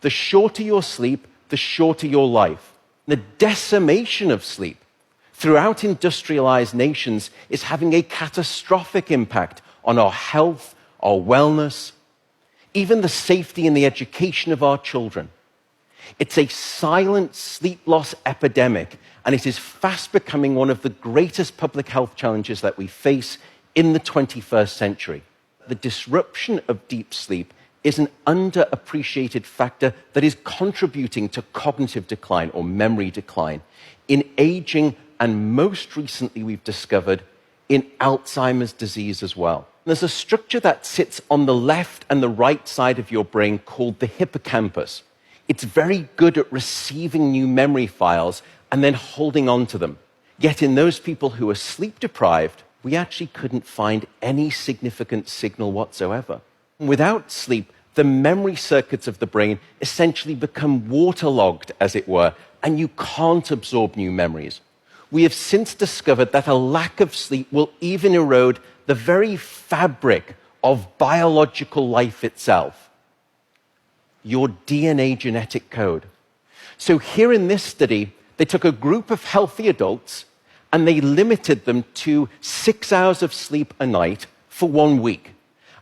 The shorter your sleep, the shorter your life. The decimation of sleep throughout industrialized nations is having a catastrophic impact on our health, our wellness, even the safety and the education of our children. It's a silent sleep loss epidemic, and it is fast becoming one of the greatest public health challenges that we face in the 21st century. The disruption of deep sleep is an underappreciated factor that is contributing to cognitive decline or memory decline in aging, and most recently we've discovered in Alzheimer's disease as well. There's a structure that sits on the left and the right side of your brain called the hippocampus. It's very good at receiving new memory files and then holding on to them. Yet in those people who are sleep deprived, we actually couldn't find any significant signal whatsoever. Without sleep, the memory circuits of the brain essentially become waterlogged, as it were, and you can't absorb new memories. We have since discovered that a lack of sleep will even erode the very fabric of biological life itself, your DNA genetic code. So here in this study, they took a group of healthy adults and they limited them to 6 hours of sleep a night for 1 week.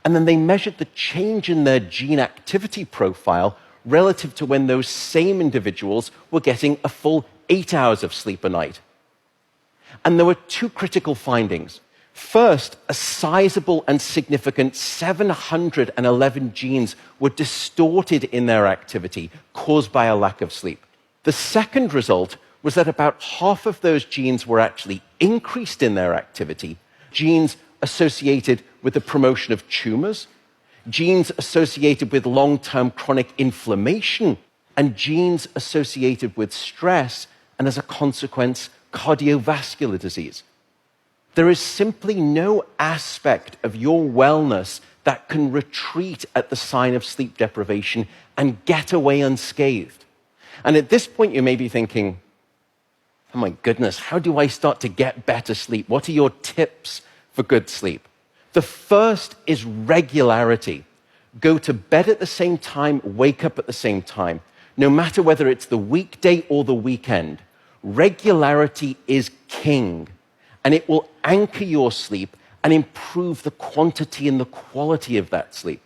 And then they measured the change in their gene activity profile relative to when those same individuals were getting a full 8 hours of sleep a night. And there were two critical findings. First, a sizable and significant 711 genes were distorted in their activity, caused by a lack of sleep. The second result was that about half of those genes were actually increased in their activity, genes associated with the promotion of tumors, genes associated with long-term chronic inflammation, and genes associated with stress, and as a consequence, cardiovascular disease. There is simply no aspect of your wellness that can retreat at the sign of sleep deprivation and get away unscathed. And at this point, you may be thinking, oh my goodness, how do I start to get better sleep? What are your tips for good sleep? The first is regularity. Go to bed at the same time, wake up at the same time. No matter whether it's the weekday or the weekend, regularity is king, and it will anchor your sleep and improve the quantity and the quality of that sleep.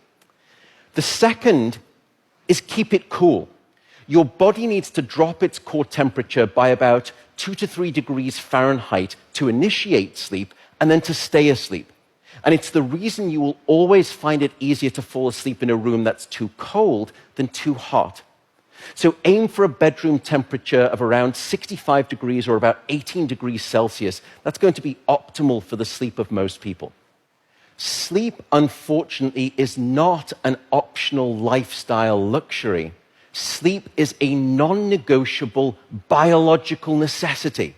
The second is keep it cool. Your body needs to drop its core temperature by about 2 to 3 degrees Fahrenheit to initiate sleep and then to stay asleep. And it's the reason you will always find it easier to fall asleep in a room that's too cold than too hot. So aim for a bedroom temperature of around 65 degrees or about 18 degrees Celsius. That's going to be optimal for the sleep of most people. Sleep, unfortunately, is not an optional lifestyle luxury. Sleep is a non-negotiable biological necessity.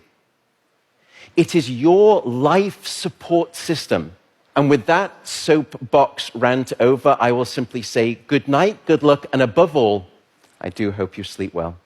It is your life support system. And with that soapbox rant over, I will simply say good night, good luck, and above all, I do hope you sleep well.